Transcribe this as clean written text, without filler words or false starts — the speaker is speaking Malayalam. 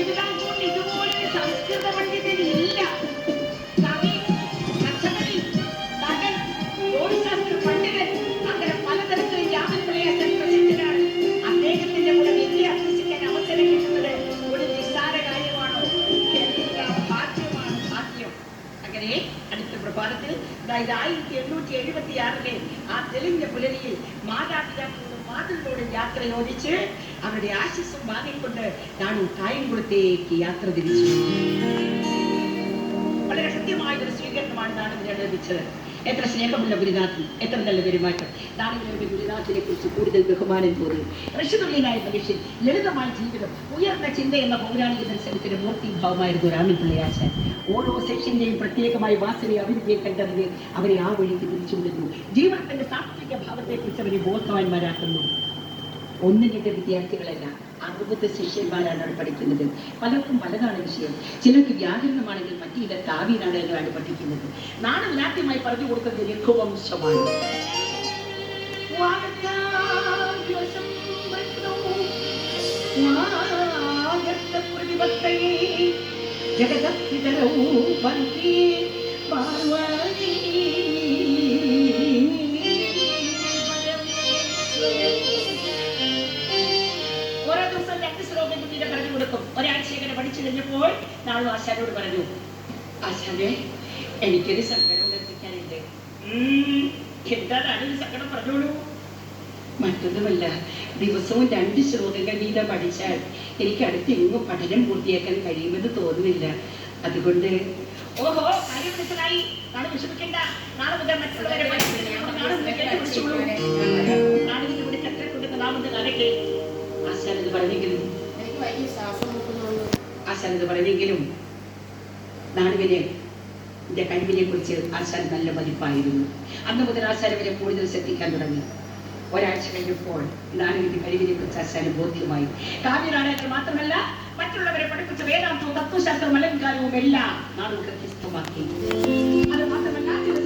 തിരുവിതാംകൂറിൽ ഇതുപോലൊരു സംസ്കൃത പണ്ഡിതനില്ല. കവി, കഥകളി, നടൻ, ജ്യോതിശാസ്ത്ര പണ്ഡിതൻ, അങ്ങനെ പലതരത്തിലും രാമൻപിള്ളയാച്ചൻ പ്രസിദ്ധനാണ്. അദ്ദേഹത്തിന്റെ കൂടെ വിദ്യ അഭ്യസിക്കാൻ അവസരം കിട്ടുന്നത് ഒരു നിസ്സാര കാര്യമാണോ? എല്ലാം ഭാഗ്യമാണ്, ഭാഗ്യം. അങ്ങനെ അടുത്ത പ്രഭാതത്തിൽ, അതായത് 1876 ആ തെളിഞ്ഞ പുലരിയിൽ മാതാപിതാക്കളുടെ വാതിലിലൂടെ യാത്ര യോജിച്ച് അവരുടെ ആശസ്സും വാങ്ങിക്കൊണ്ട് നാണു കായംകുളത്തേക്ക് യാത്ര തിരിച്ചു. വളരെ കൃത്യമായൊരു സ്വീകരണമാണ് നാണുവിനെ ലഭിച്ചത്. എത്ര സ്നേഹമുള്ള ഗുരുനാഥൻ, എത്ര നല്ല പെരുമാറ്റം. നാണുവിനെ ഗുരുനാഥിനെ കുറിച്ച് കൂടുതൽ ബഹുമാനം തോന്നി. ഋഷിതുല്യനായ മനുഷ്യൻ, ലളിതമായ ജീവിതം, ഉയർന്ന ചിന്ത എന്ന പൗരാണിക ദർശനത്തിന്റെ മൂർത്തിഭാവമായിരുന്നു രാമൻപിള്ളയാച്ചൻ. ഓരോ സെക്ഷന്റെയും പ്രത്യേകമായ വാസനയെ അഭിരുചിയെ കണ്ടറിഞ്ഞ് അവരെ ആ വഴിക്ക് തിരിച്ചുവിടുന്നു. ജീവിതത്തിന്റെ സാത്വിക ഭാവത്തെക്കുറിച്ച് അവരെ ബോധവാന്മാരാക്കുന്നു. ഒന്നിന്റെ വിദ്യാർത്ഥികളല്ല, 60 ശിഷ്യന്മാരാണ് അവിടെ പഠിക്കുന്നത്. പലർക്കും പലതാണ് വിഷയം. ചിലർക്ക് വ്യാകരണമാണെങ്കിൽ മറ്റു താവീനാണ് പഠിക്കുന്നത്. നാണു ആദ്യമായി പറഞ്ഞു കൊടുക്കുന്നത് രഘുവംശമാണ്. ഒരാഴ്ച ഇങ്ങനെ പഠിച്ചു കഴിഞ്ഞപ്പോൾ നാളെ ആശാനോട് പറഞ്ഞു, ആശാനെ എനിക്കൊരു സങ്കടം ഉണർത്തിക്കാനുണ്ട്. എന്താണ് ഒരു സങ്കടം, പറഞ്ഞോളൂ. മറ്റൊന്നുമല്ല, ദിവസവും 2 ശ്ലോകങ്ങൾ വീതം പഠിച്ചാൽ എനിക്ക് അടുത്തെങ്ങും പഠനം പൂർത്തിയാക്കാൻ കഴിയുമെന്ന് തോന്നുന്നില്ല. അതുകൊണ്ട് ഓഹോ, കാര്യം മനസ്സിലായി, നാളെ വിഷമിക്കണ്ട. നാളെ മുതൽ മറ്റുള്ളവരെ ആശാനെന്ന് പറഞ്ഞെങ്കിലും നാണുവിന് എന്റെ കഴിവിനെ കുറിച്ച് ആശാൻ നല്ല മതിപ്പായിരുന്നു. അന്ന് മുതൽ ആശാനവരെ കൂടുതൽ ശ്രദ്ധിക്കാൻ തുടങ്ങി. ഒരാഴ്ച കഴിഞ്ഞപ്പോൾ നാണുവിന്റെ കഴിവിനെ കുറിച്ച് ആശാന് ബോധ്യമായി. കാവ്യനാടകത്തിൽ മാത്രമല്ല, മറ്റുള്ളവരെ പഠിപ്പിച്ച വേദാന്തവും തത്വശാസ്ത്രവും അലങ്കാരവും എല്ലാം നാണു കൃത്യസ്ഥമാക്കി. അത് മാത്രമല്ല, ചില